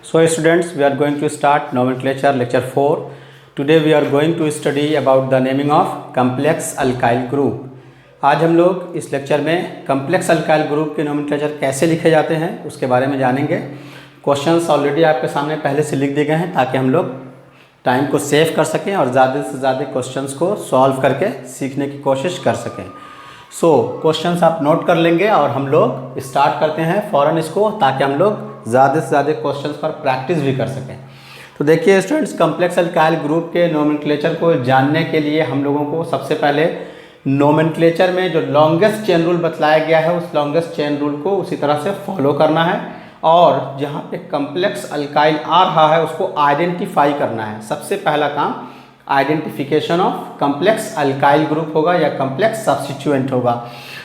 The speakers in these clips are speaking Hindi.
So students, we are going to start nomenclature lecture 4. Today we are going to study about the naming of complex alkyl group. आज हम लोग इस लेक्चर में complex alkyl group के nomenclature कैसे लिखे जाते हैं उसके बारे में जानेंगे। क्वेश्चंस ऑलरेडी आपके सामने पहले से लिख दिए गए हैं ताकि हम लोग टाइम को सेव कर सकें और ज़्यादा से ज़्यादा क्वेश्चंस को सॉल्व करके सीखने की कोशिश कर सकें। क्वेश्चंस आप नोट कर लेंगे और हम लोग स्टार्ट करते हैं फ़ौरन इसको, ताकि हम लोग ज़्यादा से ज़्यादा क्वेश्चंस पर प्रैक्टिस भी कर सकें। तो देखिए स्टूडेंट्स, कॉम्प्लेक्स अल्काइल ग्रुप के नोमेनक्लेचर को जानने के लिए हम लोगों को सबसे पहले नोमेनक्लेचर में जो लॉन्गेस्ट चेन रूल बतलाया गया है उस लॉन्गेस्ट चेन रूल को उसी तरह से फॉलो करना है और जहाँ पे कॉम्प्लेक्स अल्काइल आ रहा है उसको आइडेंटिफाई करना है। सबसे पहला काम identification of complex alkyl group होगा या कॉम्प्लेक्स सब्स्टिट्यूएंट होगा।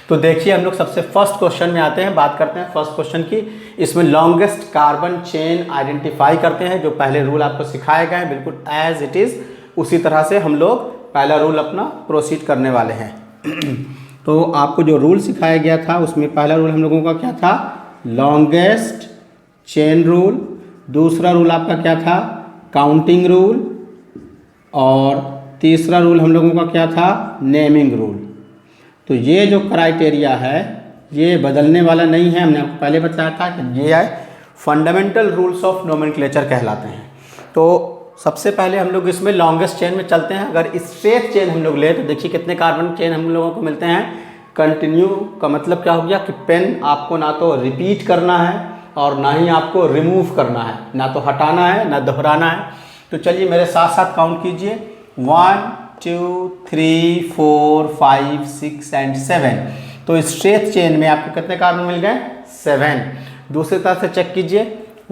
तो देखिए हम लोग सबसे फर्स्ट क्वेश्चन में आते हैं, बात करते हैं फर्स्ट क्वेश्चन की। इसमें लॉन्गेस्ट कार्बन चेन आइडेंटिफाई करते हैं। जो पहले रूल आपको सिखाए गए हैं बिल्कुल एज इट इज़ उसी तरह से हम लोग पहला रूल अपना प्रोसीड करने वाले हैं। तो आपको जो रूल सिखाया गया था उसमें पहला रूल हम लोगों का क्या था? Longest chain rule. दूसरा रूल आपका क्या था? Counting rule. और तीसरा रूल हम लोगों का क्या था? Naming rule. तो ये जो क्राइटेरिया है ये बदलने वाला नहीं है। हमने आपको पहले बताया था कि ये है फंडामेंटल रूल्स ऑफ नोमेनक्लेचर कहलाते हैं। तो सबसे पहले हम लोग इसमें लॉन्गेस्ट चेन में चलते हैं। अगर स्ट्रेट चेन हम लोग ले तो देखिए कितने कार्बन चेन हम लोगों को मिलते हैं। कंटिन्यू का मतलब क्या हो गया कि पेन आपको ना तो रिपीट करना है और ना ही आपको रिमूव करना है, ना तो हटाना है ना दोहराना है। तो चलिए मेरे साथ साथ काउंट कीजिए 1 2 3 4 5 6 एंड 7। तो स्ट्रेट चेन में आपको कितने कार्बन मिल गए? 7। दूसरी तरह से चेक कीजिए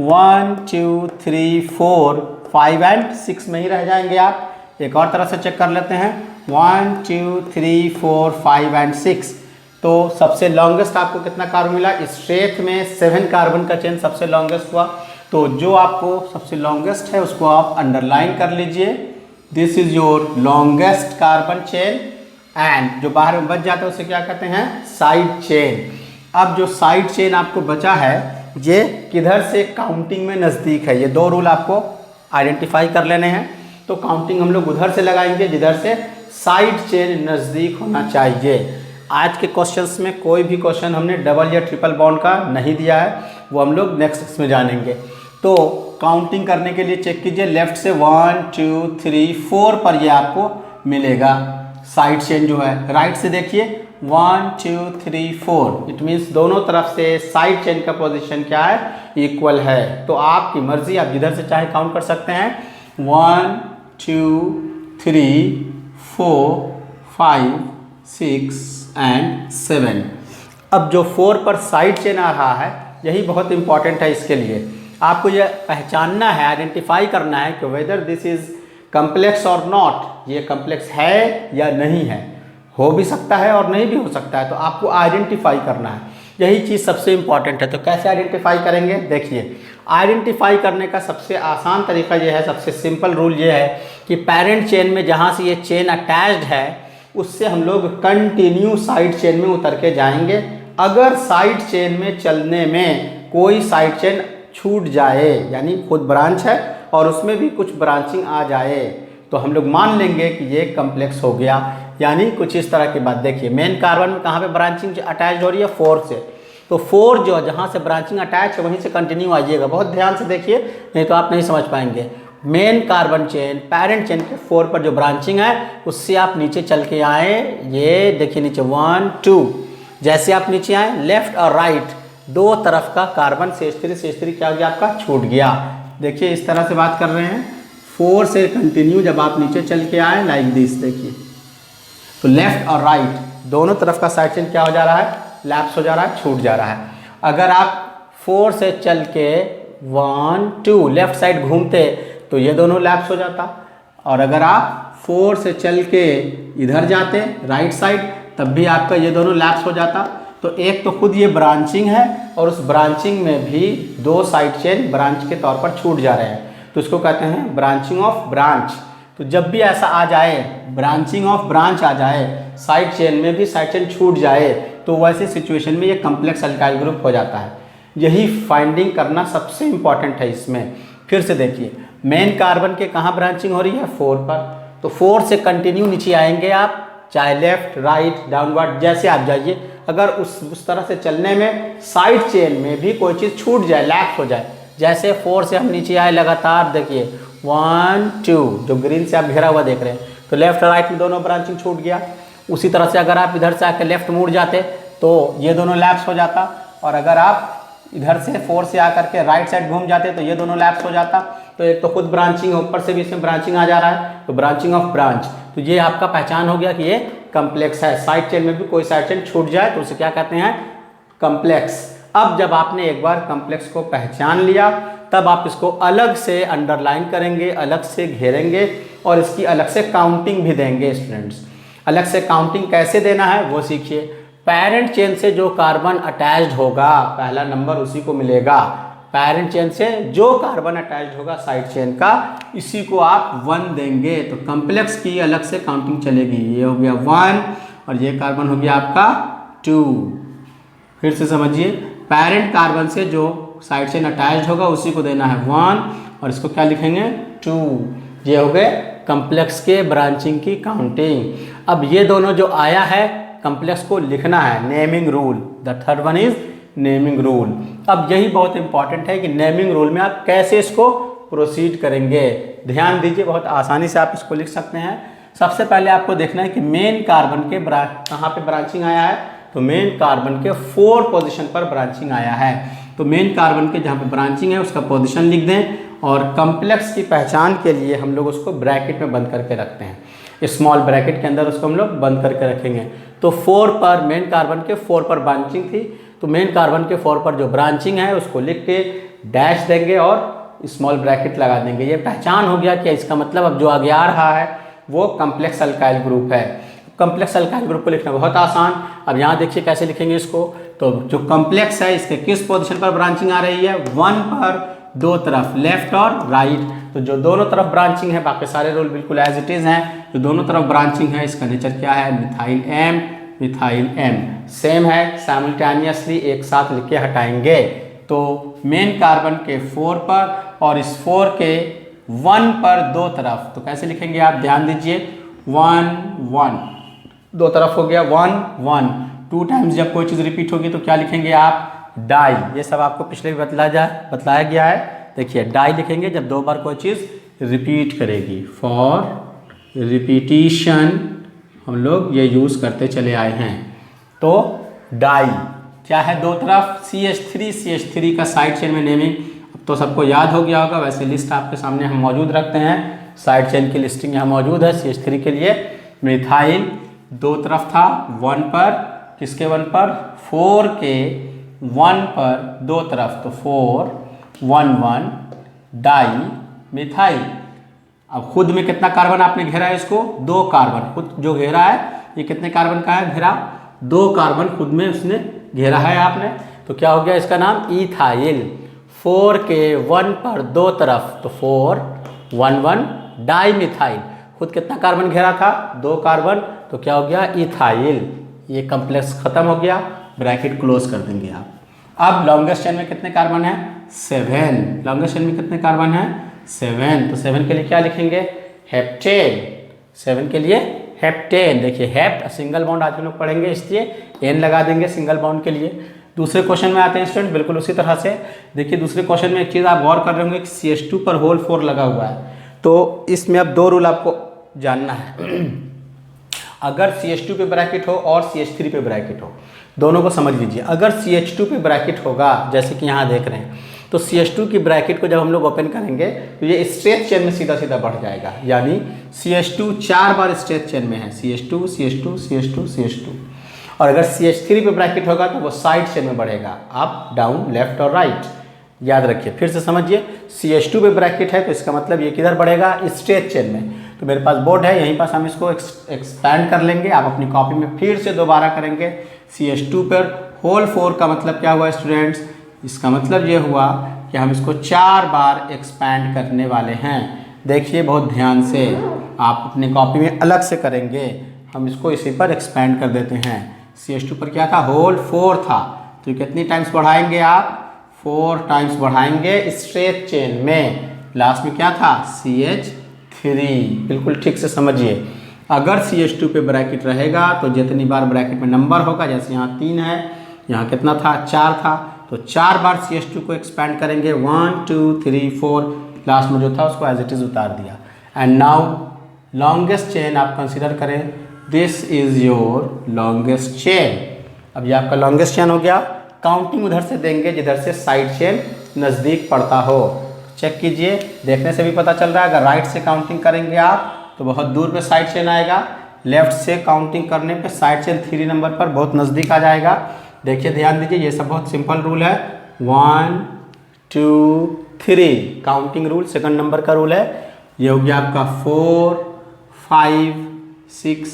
1 2 3 4 5 एंड 6 में ही रह जाएंगे आप। एक और तरह से चेक कर लेते हैं 1 2 3 4 5 एंड 6। तो सबसे लॉन्गेस्ट आपको कितना कार्बन मिला? स्ट्रेट में 7 कार्बन का चेन सबसे लॉन्गेस्ट हुआ। तो जो आपको सबसे लॉन्गेस्ट है उसको आप अंडरलाइन कर लीजिए। This is your longest carbon chain. And जो बाहर में बच जाता है उसे क्या कहते हैं? Side chain. अब जो साइड चेन आपको बचा है ये किधर से काउंटिंग में नज़दीक है, ये दो रूल आपको आइडेंटिफाई कर लेने हैं। तो काउंटिंग हम लोग उधर से लगाएंगे जिधर से साइड चेन नज़दीक होना चाहिए। आज के क्वेश्चंस में कोई भी क्वेश्चन हमने डबल या ट्रिपल बॉन्ड का नहीं दिया है, वो हम लोग नेक्स्ट में जानेंगे। तो काउंटिंग करने के लिए चेक कीजिए लेफ्ट से 1 2 3 4 पर ये आपको मिलेगा साइड चेन जो है। राइट से देखिए 1 2 3 4। इट मीन्स दोनों तरफ से साइड चेन का पोजीशन क्या है? इक्वल है। तो आपकी मर्जी, आप जिधर से चाहे काउंट कर सकते हैं 1 2 3 4 5 6 एंड 7। अब जो 4 पर साइड चेन आ रहा है यही बहुत इंपॉर्टेंट है। इसके लिए आपको यह पहचानना है, आइडेंटिफाई करना है कि वेदर दिस इज कम्प्लेक्स और नॉट, ये कम्प्लेक्स है या नहीं है। हो भी सकता है और नहीं भी हो सकता है, तो आपको आइडेंटिफाई करना है। यही चीज़ सबसे इंपॉर्टेंट है। तो कैसे आइडेंटिफाई करेंगे? देखिए आइडेंटिफाई करने का सबसे आसान तरीका यह है, सबसे सिंपल रूल ये है कि पेरेंट चेन में जहाँ से ये चेन अटैच्ड है उससे हम लोग कंटिन्यू साइड चेन में उतर के जाएंगे। अगर साइड चेन में चलने में कोई साइड चेन छूट जाए, यानी खुद ब्रांच है और उसमें भी कुछ ब्रांचिंग आ जाए, तो हम लोग मान लेंगे कि ये कम्प्लेक्स हो गया। यानी कुछ इस तरह की बात। देखिए मेन कार्बन में कहाँ पे ब्रांचिंग अटैच हो रही है? 4 से। तो 4 जो जहाँ से ब्रांचिंग अटैच है वहीं से कंटिन्यू आइएगा। बहुत ध्यान से देखिए, नहीं तो आप नहीं समझ पाएंगे। Main carbon chain parent chain के 4 पर जो ब्रांचिंग है उससे आप नीचे चल के आए। ये देखिए नीचे 1 2। जैसे आप नीचे आए लेफ्ट और राइट दो तरफ का कार्बन CH3 क्या हो गया? आपका छूट गया। देखिए इस तरह से बात कर रहे हैं 4 से कंटिन्यू जब आप नीचे चल के आए लाइक दिस, देखिए तो लेफ्ट और राइट दोनों तरफ का साइड चेन क्या हो जा रहा है? लैप्स हो जा रहा है, छूट जा रहा है। अगर आप 4 से चल के 1 2 लेफ्ट साइड घूमते तो ये दोनों लैप्स हो जाता। और अगर आप 4 से चल के इधर जाते राइट साइड तब भी आपका ये दोनों लैप्स हो जाता। तो एक तो खुद ये ब्रांचिंग है और उस ब्रांचिंग में भी दो साइड चेन ब्रांच के तौर पर छूट जा रहे हैं, तो इसको कहते हैं ब्रांचिंग ऑफ ब्रांच। तो जब भी ऐसा आ जाए, ब्रांचिंग ऑफ ब्रांच आ जाए, साइड चेन में भी साइड चेन छूट जाए, तो वैसे सिचुएशन में ये कम्प्लेक्स अल्काइल ग्रुप हो जाता है। यही फाइंडिंग करना सबसे इम्पॉर्टेंट है इसमें। फिर से देखिए, मेन कार्बन के कहाँ ब्रांचिंग हो रही है? 4 पर। तो 4 से कंटिन्यू नीचे आएंगे आप, चाहे लेफ्ट राइट डाउनवर्ड जैसे आप जाइए। अगर उस तरह से चलने में साइड चेन में भी कोई चीज़ छूट जाए, लैक हो जाए, जैसे 4 से हम नीचे आए लगातार, देखिए 1 2 जो ग्रीन से आप घेरा हुआ देख रहे हैं, तो लेफ्ट और राइट में दोनों ब्रांचिंग छूट गया। उसी तरह से अगर आप इधर से आकर लेफ्ट मुड़ जाते तो ये दोनों लैप्स हो जाता, और अगर आप इधर से 4 से आकर के राइट साइड घूम जाते तो ये दोनों लैप्स हो जाता। तो एक तो खुद ब्रांचिंग, ऊपर से भी इसमें ब्रांचिंग आ जा रहा है, तो ब्रांचिंग ऑफ ब्रांच। तो ये आपका पहचान हो गया कि ये कम्प्लेक्स है। साइड चेन में भी कोई साइड चेन छूट जाए तो उसे क्या कहते हैं? कम्प्लेक्स। अब जब आपने एक बार कम्प्लेक्स को पहचान लिया, तब आप इसको अलग से अंडरलाइन करेंगे, अलग से घेरेंगे और इसकी अलग से काउंटिंग भी देंगे स्टूडेंट्स। अलग से काउंटिंग कैसे देना है वो सीखिए। पेरेंट चेन से जो कार्बन अटैच्ड होगा, पहला नंबर उसी को मिलेगा। पेरेंट चेन से जो कार्बन अटैच्ड होगा साइड चेन का, इसी को आप 1 देंगे। तो कम्प्लेक्स की अलग से काउंटिंग चलेगी। ये हो गया 1 और ये कार्बन हो गया आपका 2। फिर से समझिए, पेरेंट कार्बन से जो साइड चेन अटैच्ड होगा उसी को देना है 1 और इसको क्या लिखेंगे? 2। ये हो गए कम्प्लेक्स के ब्रांचिंग की काउंटिंग। अब ये दोनों जो आया है, कम्प्लेक्स को लिखना है, naming rule. The third one is naming rule. अब यही बहुत इंपॉर्टेंट है कि नेमिंग रूल में आप कैसे इसको प्रोसीड करेंगे। ध्यान दीजिए, बहुत आसानी से आप इसको लिख सकते हैं। सबसे पहले आपको देखना है कि मेन कार्बन के कहाँ पे ब्रांचिंग आया है, तो मेन कार्बन के 4 पोजीशन पर ब्रांचिंग आया है। तो मेन कार्बन के जहाँ पे ब्रांचिंग है उसका पोजीशन लिख दें, और कम्प्लेक्स की पहचान के लिए हम लोग उसको ब्रैकेट में बंद करके रखते हैं, स्मॉल ब्रैकेट के अंदर उसको हम लोग बंद करके रखेंगे। तो 4 पर, मेन कार्बन के 4 पर ब्रांचिंग थी, तो मेन कार्बन के 4 पर जो ब्रांचिंग है उसको लिख के डैश देंगे और स्मॉल ब्रैकेट लगा देंगे। ये पहचान हो गया कि इसका मतलब अब जो आगे आ रहा है वो कम्प्लेक्स अल्काइल ग्रुप है। कम्प्लेक्स अल्काइल ग्रुप को लिखना बहुत आसान। अब यहाँ देखिए कैसे लिखेंगे इसको। तो जो कम्प्लेक्स है इसके किस पोजीशन पर ब्रांचिंग आ रही है? 1 पर, दो तरफ लेफ्ट और राइट। तो जो दोनों तरफ ब्रांचिंग है, बाकी सारे रूल बिल्कुल एज इट इज़ हैं। जो दोनों तरफ ब्रांचिंग है इसका नेचर क्या है? Methyl M methyl M same है, साइमल्टेनियसली एक साथ लिख के हटाएंगे। तो मेन कार्बन के 4 पर और इस 4 के 1 पर दो तरफ, तो कैसे लिखेंगे आप? ध्यान दीजिए, 1 1 दो तरफ हो गया 1 1। 2 टाइम्स जब कोई चीज़ रिपीट होगी तो क्या लिखेंगे आप? डाई। ये सब आपको पिछले भी बतलाया गया है। देखिए डाई लिखेंगे जब 2 बार कोई चीज़ रिपीट करेगी। फॉर रिपीटिशन हम लोग ये यूज़ करते चले आए हैं। तो डाई क्या है? दो तरफ CH3 का साइड चेन में नेमिंग अब तो सबको याद हो गया होगा। वैसे लिस्ट आपके सामने हम मौजूद रखते हैं, साइड चेन की लिस्टिंग यहाँ मौजूद है। CH3 के लिए मिथाइल दो तरफ था, 1 पर, किसके 1 पर? 4 के 1 पर दो तरफ, तो 4 1 1 डाई मिथाइल। अब खुद में कितना कार्बन आपने घेरा है इसको? 2 कार्बन। खुद जो घेरा है ये कितने कार्बन का है घेरा? 2 कार्बन खुद में उसने घेरा है आपने। तो क्या हो गया इसका नाम? इथाइल। 4 के 1 पर दो तरफ, तो 4 1 1 डाई मिथाइल। खुद कितना कार्बन घेरा था? 2 कार्बन, तो क्या हो गया? इथाइल। ये कम्प्लेक्स खत्म हो गया, ब्रैकेट क्लोज कर देंगे आप। अब लॉन्गेस्ट चेन में कितने कार्बन है? 7। लॉन्गेस्ट चेन में कितने कार्बन है? 7। तो 7 के लिए क्या लिखेंगे? हेप्टेन। 7 के लिए हेप्टेन। देखिए हेप्ट सिंगल बॉन्ड आज हम लोग पढ़ेंगे, इसलिए N लगा देंगे सिंगल बॉन्ड के लिए। दूसरे क्वेश्चन में आते हैं स्टूडेंट, बिल्कुल उसी तरह से। देखिए दूसरे क्वेश्चन में एक चीज़ आप गौर कर रहे होंगे कि CH2 पर होल 4 लगा हुआ है। तो इसमें अब 2 रूल आपको जानना है। अगर CH2 पे ब्रैकेट हो और CH3 पे ब्रैकेट हो, दोनों को समझ लीजिए। अगर CH2 पे ब्रैकेट होगा, जैसे कि यहाँ देख रहे हैं, तो CH2 की ब्रैकेट को जब हम लोग ओपन करेंगे तो ये स्ट्रेट चेन में सीधा सीधा बढ़ जाएगा। यानी CH2 4 बार स्ट्रेट चेन में है, CH2 CH2 CH2 CH2। और अगर CH3 पे ब्रैकेट होगा तो वो साइड चेन में बढ़ेगा, अप डाउन लेफ्ट और राइट। याद रखिए, फिर से समझिए, CH2 पे ब्रैकेट है तो इसका मतलब ये किधर बढ़ेगा? स्ट्रेट चेन में। तो मेरे पास बोर्ड है, यहीं पास हम इसको एक्सपैंड कर लेंगे। आप अपनी कॉपी में फिर से दोबारा करेंगे। CH2 पर होल 4 का मतलब क्या हुआ स्टूडेंट्स? इसका मतलब ये हुआ कि हम इसको 4 बार एक्सपैंड करने वाले हैं। देखिए बहुत ध्यान से, आप अपनी कॉपी में अलग से करेंगे। हम इसको इसी पर एक्सपैंड कर देते हैं। CH2 पर क्या था? होल 4 था, तो कितनी टाइम्स बढ़ाएंगे आप? 4 टाइम्स बढ़ाएंगे स्ट्रेट चेन में, लास्ट में क्या था CH3। बिल्कुल ठीक से समझिए, अगर CH2 पे ब्रैकेट रहेगा तो जितनी बार ब्रैकेट में नंबर होगा, जैसे यहाँ 3 है, यहाँ कितना था 4 था, तो 4 बार CH2 को एक्सपैंड करेंगे 1 2 3 4, लास्ट में जो था उसको एज इट इज़ उतार दिया। एंड नाउ लॉन्गेस्ट चेन आप कंसिडर करें, this is your longest chain. अब ये आपका लॉन्गेस्ट चेन हो गया। काउंटिंग उधर से देंगे जिधर से साइड चेन नज़दीक पड़ता हो। चेक कीजिए, देखने से भी पता चल रहा है, अगर राइट से काउंटिंग करेंगे आप तो बहुत दूर पे साइड चेन आएगा, लेफ्ट से काउंटिंग करने पे साइड चेन 3 नंबर पर बहुत नज़दीक आ जाएगा। देखिए ध्यान दीजिए, ये सब बहुत सिंपल रूल है। 1 2 3 काउंटिंग रूल, सेकंड नंबर का रूल है। ये हो गया आपका 4 5 6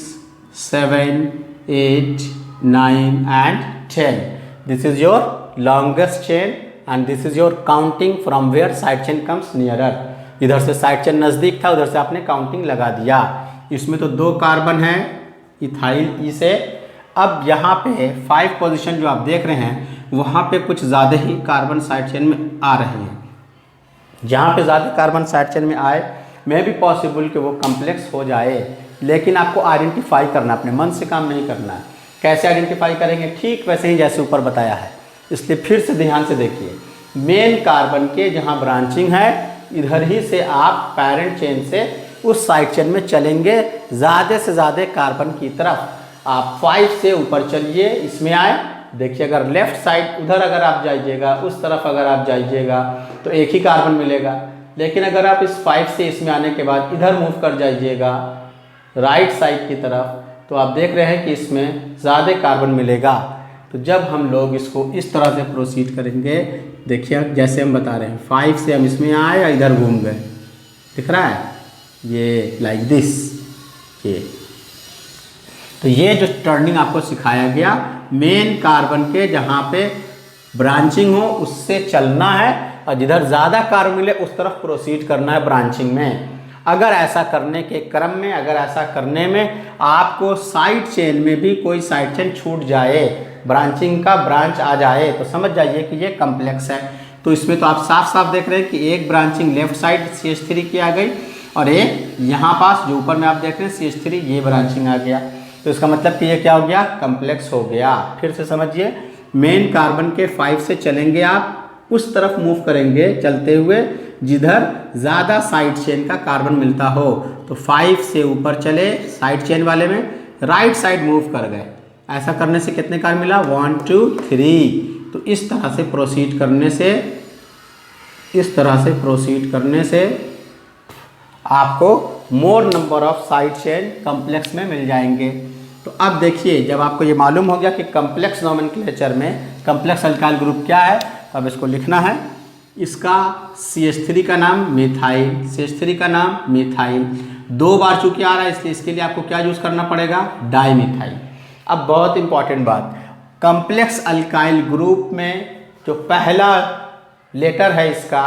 7 8 9 and 10। This is your longest chain and this is your counting from where side chain comes nearer. इधर से साइड चेन नज़दीक था, उधर से आपने काउंटिंग लगा दिया। इसमें तो 2 कार्बन है इथाइल ई से। अब यहाँ पे 5 पोजीशन जो आप देख रहे हैं, वहाँ पे कुछ ज़्यादा ही कार्बन साइड चेन में आ रहे हैं। जहाँ पे ज़्यादा कार्बन साइड चेन में आए, मे भी पॉसिबल कि वो कम्प्लेक्स हो जाए, लेकिन आपको आइडेंटिफाई करना, अपने मन से काम नहीं करना है। कैसे आइडेंटिफाई करेंगे? ठीक वैसे ही जैसे ऊपर बताया है। इसलिए फिर से ध्यान से देखिए, मेन कार्बन के जहाँ ब्रांचिंग है, इधर ही से आप पैरेंट चेन से उस साइड चेन में चलेंगे ज़्यादा से ज़्यादा कार्बन की तरफ। आप 5 से ऊपर चलिए, इसमें आए। देखिए अगर लेफ्ट साइड उधर अगर आप जाइएगा, उस तरफ अगर आप जाइएगा तो एक ही कार्बन मिलेगा, लेकिन अगर आप इस 5 से इसमें आने के बाद इधर मूव कर जाइएगा राइट साइड की तरफ, तो आप देख रहे हैं कि इसमें ज़्यादा कार्बन मिलेगा। तो जब हम लोग इसको इस तरह से प्रोसीड करेंगे, देखिए जैसे हम बता रहे हैं 5 से हम इसमें आए और इधर घूम गए, दिख रहा है ये लाइक दिस। ये तो ये जो टर्निंग आपको सिखाया गया, मेन कार्बन के जहाँ पे ब्रांचिंग हो उससे चलना है और जिधर ज़्यादा कार्बन मिले उस तरफ प्रोसीड करना है ब्रांचिंग में। अगर ऐसा करने के क्रम में, अगर ऐसा करने में आपको साइड चेन में भी कोई साइड चेन छूट जाए, ब्रांचिंग का ब्रांच आ जाए, तो समझ जाइए कि ये कम्प्लेक्स है। तो इसमें तो आप साफ साफ देख रहे हैं कि एक ब्रांचिंग लेफ्ट साइड CH3 की आ गई और एक यहाँ पास जो ऊपर में आप देख रहे हैं CH3, ये ब्रांचिंग आ गया। तो इसका मतलब कि ये क्या हो गया? कम्प्लेक्स हो गया। फिर से समझिए, मेन कार्बन के 5 से चलेंगे आप, उस तरफ मूव करेंगे चलते हुए जिधर ज़्यादा साइड चेन का कार्बन मिलता हो। तो 5 से ऊपर चले साइड चेन वाले में, राइट साइड मूव कर गए। ऐसा करने से कितने कार्बन मिला? 1 2 3। तो इस तरह से प्रोसीड करने से आपको मोर number of side chain complex में मिल जाएंगे। तो अब देखिए, जब आपको ये मालूम हो गया कि कम्प्लेक्स नोमेनक्लेचर में कम्प्लेक्स अल्काइल ग्रुप क्या है, अब इसको लिखना है। इसका CH3 का नाम मिथाइल, CH3 का नाम मिथाइल 2 बार चूंकि आ रहा है, इसलिए इसके लिए आपको क्या यूज़ करना पड़ेगा? डाईमिथाइल। अब बहुत इंपॉर्टेंट बात, कम्प्लेक्स अल्काइल ग्रुप में जो पहला लेटर है इसका,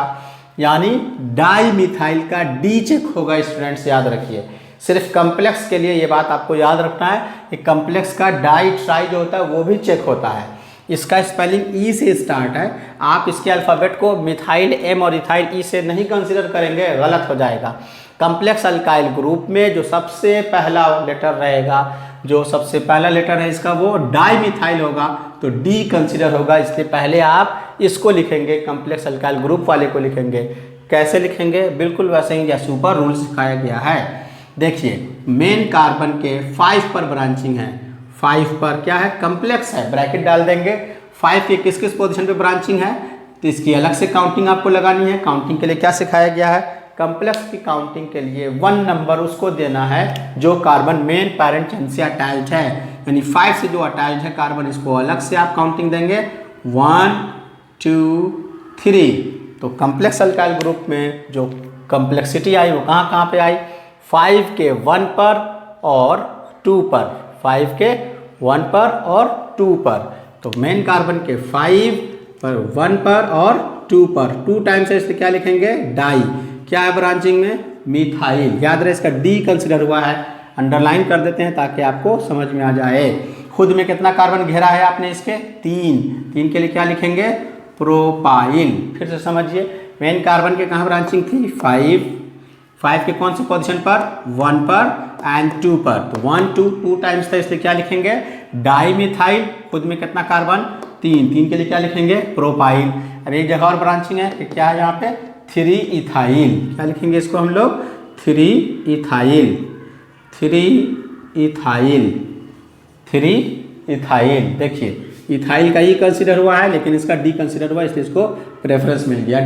यानी डाईमिथाइल का D चेक होगा। स्टूडेंट्स याद रखिए, सिर्फ कम्प्लेक्स के लिए ये बात आपको याद रखना है कि कम्प्लेक्स का डाई ट्राई जो होता है वो भी चेक होता है। इसका स्पेलिंग ई से स्टार्ट है। आप इसके अल्फ़ाबेट को मिथाइल M और इथाइल ई से नहीं कंसीडर करेंगे, गलत हो जाएगा। कम्प्लेक्स अल्काइल ग्रुप में जो सबसे पहला लेटर रहेगा, जो सबसे पहला लेटर है इसका, वो डाईमिथाइल होगा, तो डी कंसीडर होगा। इसलिए पहले आप इसको लिखेंगे, कम्प्लेक्स अल्काइल ग्रुप वाले को लिखेंगे। कैसे लिखेंगे? बिल्कुल वैसे ही जैसे ऊपर रूल सिखाया गया है। देखिए, मेन कार्बन के 5 पर ब्रांचिंग है। 5 पर क्या है? कम्प्लेक्स है, ब्रैकेट डाल देंगे। 5 के किस किस पोजीशन पे ब्रांचिंग है, तो इसकी अलग से काउंटिंग आपको लगानी है। काउंटिंग के लिए क्या सिखाया गया है? कम्प्लेक्स की काउंटिंग के लिए 1 नंबर उसको देना है जो कार्बन मेन पैरेंट चेन से अटैच्ड है, यानी 5 से जो अटैच्ड है कार्बन, इसको अलग से आप काउंटिंग देंगे 1 2 3। तो कम्प्लेक्स अल्काइल ग्रुप में जो कम्प्लेक्सिटी आई वो कहाँ कहाँ पे आई? 5 के 1 पर और 2 पर, 5 के 1 पर और 2 पर। तो मेन कार्बन के 5 पर, 1 पर और 2 पर, 2 टाइम्स है, इसलिए क्या लिखेंगे? डाई। क्या है ब्रांचिंग में? मिथाइल। याद रहे इसका डी कंसिडर हुआ है, अंडरलाइन कर देते हैं ताकि आपको समझ में आ जाए। खुद में कितना कार्बन घेरा है आपने इसके? 3। 3 के लिए क्या लिखेंगे? प्रोपाइल। फिर से समझिए, मेन कार्बन के कहाँ ब्रांचिंग थी? 5 के कौन से पोजीशन पर? 1 पर एंड 2 पर। तो 1 2 टाइम्स था, इसलिए क्या लिखेंगे? डाईमिथाइल। खुद में कितना कार्बन? 3 के लिए क्या लिखेंगे? प्रोपाइल। अब एक जगह और ब्रांचिंग है कि क्या है यहाँ पे? 3 इथाइल। क्या लिखेंगे इसको हम लोग? 3 इथाइल। 3 इथाइल। देखिए इथाइल का ही कंसिडर हुआ है, लेकिन इसका डी कंसिडर हुआ है, इसलिए इसको प्रेफरेंस मिल गया।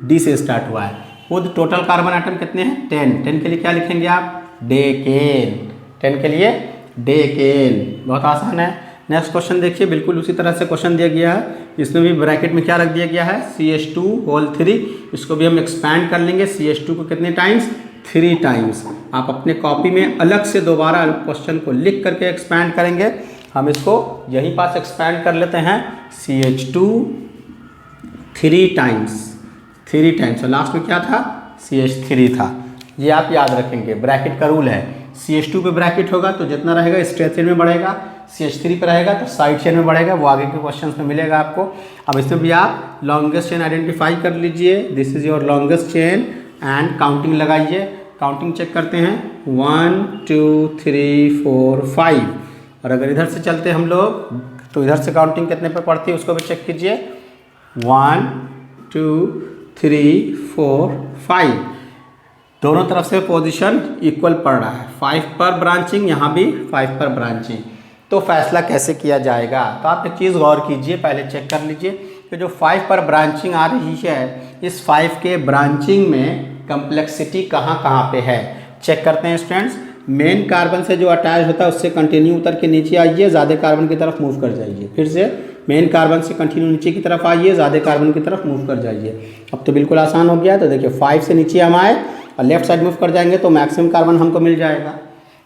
डी से स्टार्ट हुआ है। खुद टोटल कार्बन आइटम कितने हैं? 10 के लिए क्या लिखेंगे आप? डेकेन। 10 के लिए डेकेन। बहुत आसान है। नेक्स्ट क्वेश्चन देखिए, बिल्कुल उसी तरह से क्वेश्चन दिया गया है। इसमें भी ब्रैकेट में क्या रख दिया गया है? CH2 इसको भी हम एक्सपैंड कर लेंगे। CH2 को कितने टाइम्स? 3 टाइम्स। आप अपने कॉपी में अलग से दोबारा क्वेश्चन को लिख करके एक्सपैंड करेंगे। हम इसको यहीं पास एक्सपैंड कर लेते हैं। CH2 3 टाइम्स और लास्ट में क्या था? CH3 था। ये आप याद रखेंगे, ब्रैकेट का रूल है। CH2 पे ब्रैकेट होगा तो जितना रहेगा स्ट्रेट चेन में बढ़ेगा, CH3 पे रहेगा तो साइड चेन में बढ़ेगा। वो आगे के क्वेश्चन में मिलेगा आपको। अब इसमें भी आप लॉन्गेस्ट चेन आइडेंटिफाई कर लीजिए। This is your longest chain and counting लगाइए। काउंटिंग चेक करते हैं। 1 2 3 4 5। और अगर इधर से चलते हम लोग तो इधर से काउंटिंग कितने पे पड़ती है उसको भी चेक कीजिए। 1 2 3 4 5। दोनों तरफ से पोजीशन इक्वल पड़ रहा है। 5 पर ब्रांचिंग, यहाँ भी 5 पर ब्रांचिंग। तो फैसला कैसे किया जाएगा? तो आप एक चीज़ गौर कीजिए, पहले चेक कर लीजिए कि जो 5 पर ब्रांचिंग आ रही है, इस 5 के ब्रांचिंग में कम्प्लेक्सिटी कहाँ कहाँ पे है। चेक करते हैं स्टूडेंट्स। मेन कार्बन से जो अटैच होता है उससे कंटिन्यू उतर के नीचे आइए, ज़्यादा कार्बन की तरफ मूव कर जाइए। फिर से मेन कार्बन से कंटिन्यू नीचे की तरफ आइए, ज़्यादा कार्बन की तरफ मूव कर जाइए। अब तो बिल्कुल आसान हो गया। तो देखिए 5 से नीचे हम आए और लेफ्ट साइड मूव कर जाएंगे तो मैक्सिमम कार्बन हमको मिल जाएगा।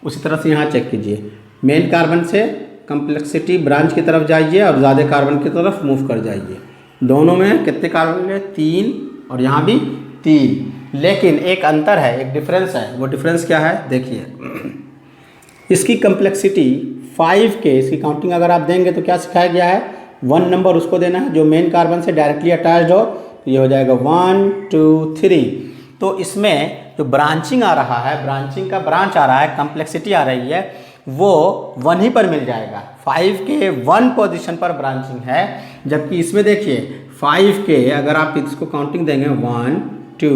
उसी तरह से यहाँ चेक कीजिए, मेन कार्बन से कम्प्लेक्सिटी ब्रांच की तरफ जाइए और ज़्यादा कार्बन की तरफ मूव कर जाइए। दोनों में कितने कार्बन मिले? 3 और यहाँ भी 3। लेकिन एक अंतर है, एक डिफरेंस है। वो डिफरेंस क्या है? देखिए, इसकी कम्प्लेक्सिटी 5 के, इसकी काउंटिंग अगर आप देंगे तो क्या सिखाया गया है? 1 नंबर उसको देना है जो मेन कार्बन से डायरेक्टली अटैच्ड हो। तो ये हो जाएगा 1 2 3। तो इसमें जो ब्रांचिंग आ रहा है, ब्रांचिंग का ब्रांच आ रहा है, कम्प्लेक्सिटी आ रही है, वो 1 ही पर मिल जाएगा। 5 के 1 पोजीशन पर ब्रांचिंग है, जबकि इसमें देखिए 5 के अगर आप इसको काउंटिंग देंगे 1 2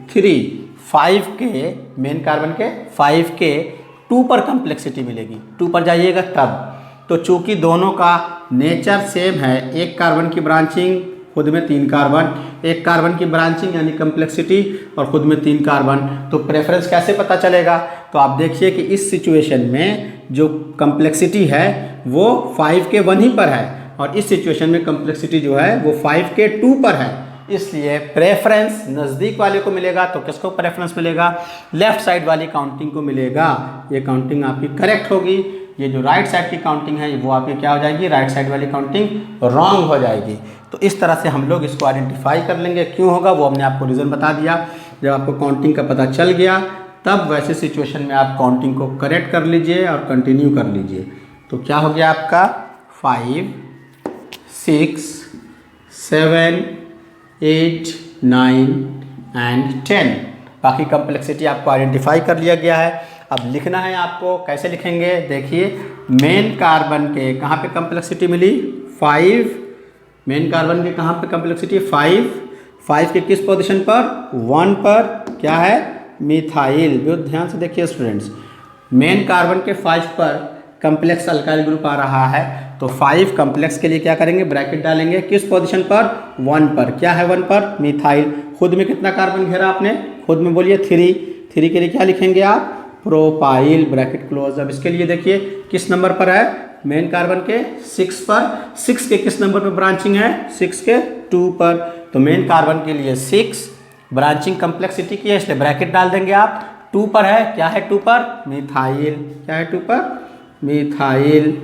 3, 5 के मेन कार्बन के 5 के 2 पर कम्प्लेक्सिटी मिलेगी। 2 पर जाइएगा तब। तो चूंकि दोनों का नेचर सेम है, एक कार्बन की ब्रांचिंग खुद में 3 कार्बन, एक कार्बन की ब्रांचिंग यानी कम्प्लेक्सिटी और खुद में 3 कार्बन, तो प्रेफरेंस कैसे पता चलेगा? तो आप देखिए कि इस सिचुएशन में जो कम्प्लेक्सिटी है वो 5 के 1 ही पर है और इस सिचुएशन में कम्प्लेक्सिटी जो है वो 5 के 2 पर है। इसलिए प्रेफरेंस नज़दीक वाले को मिलेगा। तो किसको प्रेफरेंस मिलेगा? लेफ्ट साइड वाली काउंटिंग को मिलेगा। ये काउंटिंग आपकी करेक्ट होगी। ये जो राइट साइड की काउंटिंग है वो आपकी क्या हो जाएगी? राइट साइड वाली काउंटिंग रॉन्ग हो जाएगी। तो इस तरह से हम लोग इसको आइडेंटिफाई कर लेंगे। क्यों होगा वो हमने आपको रीज़न बता दिया। जब आपको काउंटिंग का पता चल गया तब वैसे सिचुएशन में आप काउंटिंग को करेक्ट कर लीजिए और कंटिन्यू कर लीजिए। तो क्या हो गया आपका? 5 6 7 8 9 एंड 10। बाकी कम्प्लेक्सिटी आपको आइडेंटिफाई कर लिया गया है। अब लिखना है आपको। कैसे लिखेंगे? देखिए, मेन कार्बन के कहाँ पे कम्प्लेक्सिटी मिली? 5। मेन कार्बन के कहाँ पे कम्प्लेक्सिटी? 5 के किस पोजीशन पर? 1 पर। क्या है? मिथाइल। बहुत ध्यान से देखिए स्टूडेंट्स, मेन कार्बन के 5 पर कम्प्लेक्स अल्काइल ग्रुप आ रहा है तो 5 कम्प्लेक्स के लिए क्या करेंगे? ब्रैकेट डालेंगे। किस पोजीशन पर? 1 पर। क्या है 1 पर? मिथाइल। खुद में कितना कार्बन घेरा आपने? खुद में बोलिए 3 के लिए क्या लिखेंगे आप? प्रोपाइल। Bracket close. अब इसके लिए देखिए किस नंबर पर है? मेन कार्बन के 6 पर। 6 के किस नंबर पर ब्रांचिंग है? 6 के 2 पर। तो मेन कार्बन के लिए 6 ब्रांचिंग कम्प्लेक्सिटी की है, इसलिए ब्रैकेट डाल देंगे आप। 2 पर है। क्या है 2 पर? मिथाइल। क्या है 2 पर? मिथाइल।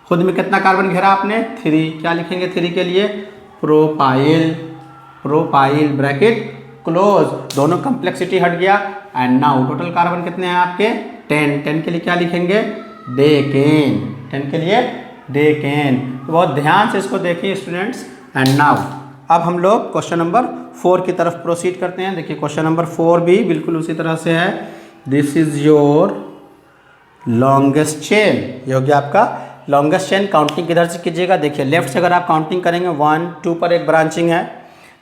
खुद में कितना कार्बन घेरा आपने? 3। क्या लिखेंगे 3 के लिए? प्रोपाइल। Bracket close. दोनों कम्प्लेक्सिटी हट गया। एंड नाउ टोटल कार्बन कितने हैं आपके? 10 के लिए क्या लिखेंगे? डेकेन। 10 के लिए डेकेन। तो बहुत ध्यान से इसको देखिए स्टूडेंट्स, एंड नाउ अब हम लोग क्वेश्चन नंबर 4 की तरफ प्रोसीड करते हैं। देखिए क्वेश्चन नंबर 4 भी बिल्कुल उसी तरह से है। This is your longest chain, ये हो गया आपका लॉन्गेस्ट चेन। काउंटिंग किधर से कीजिएगा, देखिए लेफ्ट से अगर आप काउंटिंग करेंगे 1 2 पर एक ब्रांचिंग है,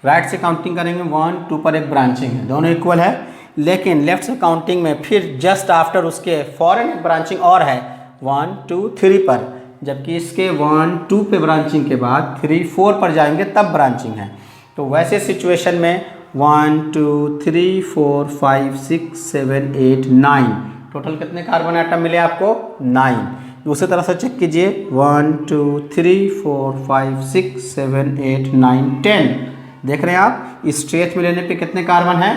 राइट से काउंटिंग करेंगे 1 2 पर एक ब्रांचिंग है, दोनों इक्वल है। लेकिन लेफ्ट से काउंटिंग में फिर जस्ट आफ्टर उसके फॉरन एक ब्रांचिंग और है 1 2 3 पर, जबकि इसके 1 2 पे ब्रांचिंग के बाद 3 4 पर जाएंगे तब ब्रांचिंग है। तो वैसे सिचुएशन में 1 2 3 4 5 6 7 8 9 टोटल कितने कार्बन एटम मिले आपको 9। दूसरी तरह से चेक कीजिए 1 2 3 4 5 6 7 8 9 10, देख रहे हैं आप स्ट्रेट में लेने पे कितने कार्बन हैं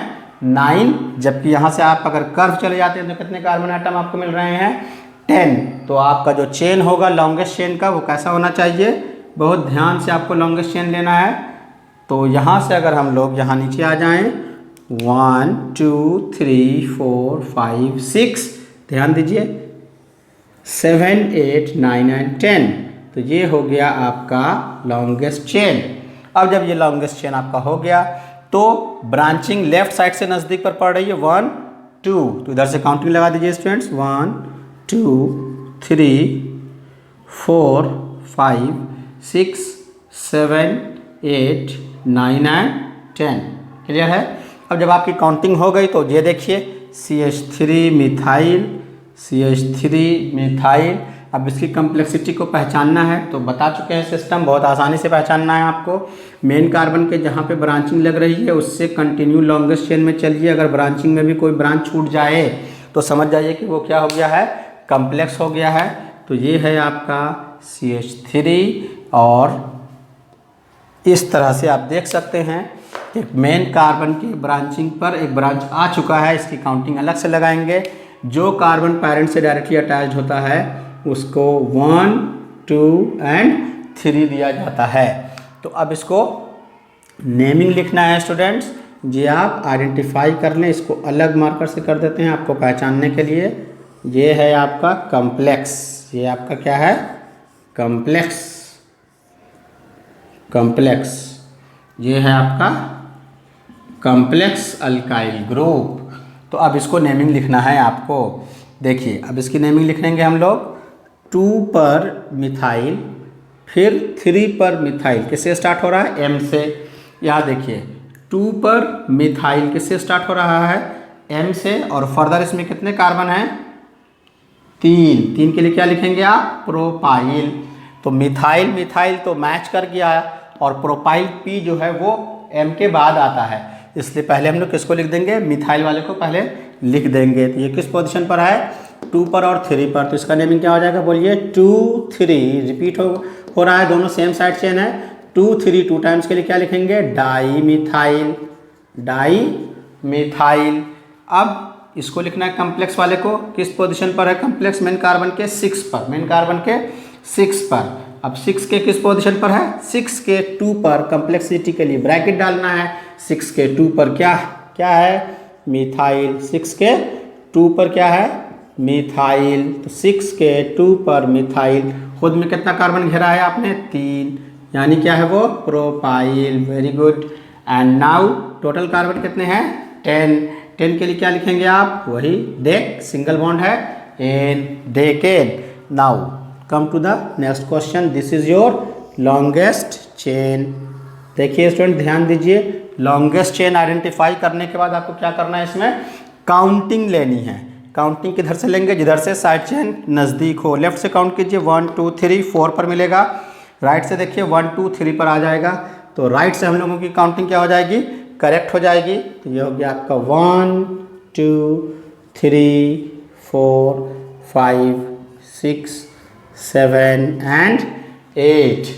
9, जबकि यहाँ से आप अगर कर्व चले जाते हैं तो कितने कार्बन एटम आपको मिल रहे हैं 10। तो आपका जो चेन होगा लॉन्गेस्ट चेन का वो कैसा होना चाहिए, बहुत ध्यान से आपको लॉन्गेस्ट चेन लेना है। तो यहाँ से अगर हम लोग यहाँ नीचे आ जाएं 1 2 3 4 5 6, ध्यान दीजिए 7 8 9 एंड 10, तो ये हो गया आपका लॉन्गेस्ट चेन। अब जब ये लॉन्गेस्ट चेन आपका हो गया तो ब्रांचिंग लेफ्ट साइड से नज़दीक पर पड़ रही है 1 2, तो इधर से काउंटिंग लगा दीजिए स्टूडेंट्स 1 2 3 4 5 6 7 8 9 एंड 10, क्लियर है। अब जब आपकी काउंटिंग हो गई तो ये देखिए CH3 मिथाइल, CH3 मिथाइल। अब इसकी कम्प्लेक्सिटी को पहचानना है तो बता चुके हैं सिस्टम, बहुत आसानी से पहचानना है आपको। मेन कार्बन के जहाँ पे ब्रांचिंग लग रही है उससे कंटिन्यू लॉन्गेस्ट चेन में चलिए, अगर ब्रांचिंग में भी कोई ब्रांच छूट जाए तो समझ जाइए कि वो क्या हो गया है, कम्प्लेक्स हो गया है। तो ये है आपका CH3 और इस तरह से आप देख सकते हैं कि मेन कार्बन की ब्रांचिंग पर एक ब्रांच आ चुका है, इसकी काउंटिंग अलग से लगाएंगे। जो कार्बन पैरेंट से डायरेक्टली अटैच होता है उसको 1 2 एंड 3 दिया जाता है। तो अब इसको नेमिंग लिखना है स्टूडेंट्स, ये आप आइडेंटिफाई कर लें, इसको अलग मार्कर से कर देते हैं आपको पहचानने के लिए। ये है आपका कम्प्लेक्स, ये आपका क्या है कम्प्लेक्स, कम्प्लेक्स, ये है आपका कम्प्लेक्स अल्काइल ग्रुप। तो अब इसको नेमिंग लिखना है आपको। देखिए अब इसकी नेमिंग लिखेंगे हम लोग 2 पर मिथाइल, फिर 3 पर मिथाइल, किससे स्टार्ट हो रहा है M से। यहाँ देखिए 2 पर मिथाइल किससे स्टार्ट हो रहा है M से, और फर्दर इसमें कितने कार्बन हैं 3 के लिए क्या लिखेंगे आप प्रोपाइल। तो मिथाइल मिथाइल तो मैच कर गया और प्रोपाइल P जो है वो M के बाद आता है, इसलिए पहले हम लोग किसको लिख देंगे मिथाइल वाले को पहले लिख देंगे। तो ये किस पोजीशन पर है 2 पर और 3 पर, तो इसका नेमिंग क्या हो जाएगा बोलिए 2 3, रिपीट हो रहा है, दोनों सेम साइड चेन है 2 3, 2 टाइम्स के लिए क्या लिखेंगे डाई मिथाइल, डाई मिथाइल। अब इसको लिखना है कम्प्लेक्स वाले को, किस पोजीशन पर है कम्प्लेक्स मेन कार्बन के 6 पर, मेन कार्बन के 6 पर। अब 6 के किस पोजीशन पर है 6 के 2 पर, कम्प्लेक्सिटी के लिए ब्रैकेट डालना है, 6 के 2 पर क्या क्या है मिथाइल, 6 के 2 पर क्या है मिथाइल। तो 6 के 2 पर मिथाइल, खुद में कितना कार्बन घेरा है आपने 3, यानी क्या है वो propyl, very good. And now total carbon कितने हैं 10 के लिए क्या लिखेंगे आप वही डेक, सिंगल बॉन्ड है ane, decane. Now come to the next question, this is your longest chain. देखिए स्टूडेंट ध्यान दीजिए, लॉन्गेस्ट चेन आइडेंटिफाई करने के बाद आपको क्या करना है, इसमें काउंटिंग लेनी है। काउंटिंग किधर से लेंगे, जिधर से साइड चेन नज़दीक हो। लेफ्ट से काउंट कीजिए 1 2 3 4 पर मिलेगा, राइट से देखिए 1 2 3 पर आ जाएगा। तो राइट से हम लोगों की काउंटिंग क्या हो जाएगी, करेक्ट हो जाएगी। तो ये हो गया आपका 1 2 3 4 5 6 7 एंड 8।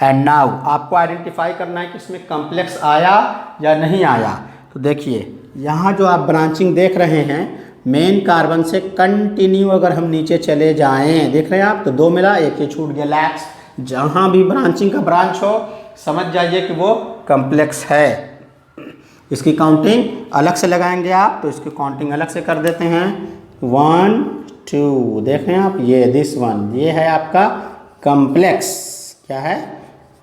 एंड नाउ आपको आइडेंटिफाई करना है कि इसमें कम्प्लेक्स आया या नहीं आया। तो देखिए यहाँ जो आप ब्रांचिंग देख रहे हैं मेन कार्बन से कंटिन्यू अगर हम नीचे चले जाएं, देख रहे हैं आप, तो 2 मिला, एक ही छूट गया लैक्स। जहाँ भी ब्रांचिंग का ब्रांच हो समझ जाइए कि वो कम्प्लेक्स है। इसकी काउंटिंग अलग से लगाएंगे आप, तो इसकी काउंटिंग अलग से कर देते हैं 1 2, देख रहे हैं आप, ये दिस वन, ये है आपका कम्प्लेक्स, क्या है